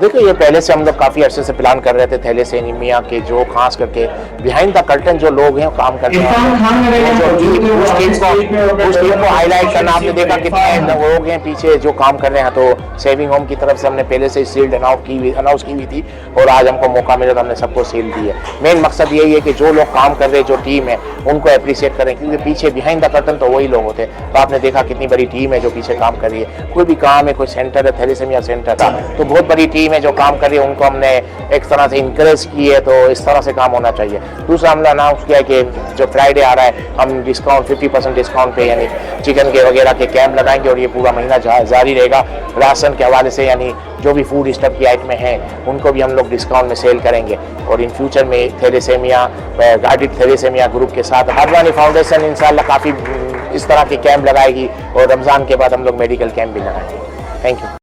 देखो ये पहले से हम लोग काफ़ी अरसे से प्लान कर रहे थे थैलेसीमिया के, जो खास करके बिहाइंड द कर्टन जो लोग हैं काम करते हैं, उस टीम को हाईलाइट करना। आपने देखा कितने लोग हैं पीछे जो काम कर रहे हैं। तो सेविंग होम की तरफ से हमने पहले से सील्ड अनाउंस की हुई थी और आज हमको मौका मिला तो हमने सबको सील दी है। मेन मकसद यही है कि जो लोग काम कर रहे हैं, जो टीम है, उनको अप्रिशिएट करें, क्योंकि पीछे बिहाइंड द कर्टन तो वही लोग होते हैं। तो आपने देखा कितनी बड़ी टीम है जो पीछे काम कर रही है। कोई भी काम है, कोई सेंटर है, थैलेसीमिया सेंटर का, तो बहुत बड़ी टीम है जो काम कर रही है, उनको हमने एक तरह से इंकरेज की है। तो इस तरह से काम होना चाहिए। दूसरा हमने अनाउंस किया कि जो फ्राइडे आ रहा है हम डिस्काउंट 50% डिस्काउंट पे यानी चिकन के वगैरह के कैंप लगाएंगे और ये पूरा महीना जारी रहेगा। राशन के हवाले से यानी जो भी फूड स्टफ की आइटमें हैं उनको भी हम लोग डिस्काउंट में सेल करेंगे। और इन फ्यूचर में थैलेसीमिया गाइडेड थैलेसीमिया ग्रुप के साथ हरवानी फाउंडेशन इंशाल्लाह काफ़ी इस तरह के कैंप लगाएगी और रमज़ान के बाद हम लोग मेडिकल कैंप भी लगाएंगे। Thank you.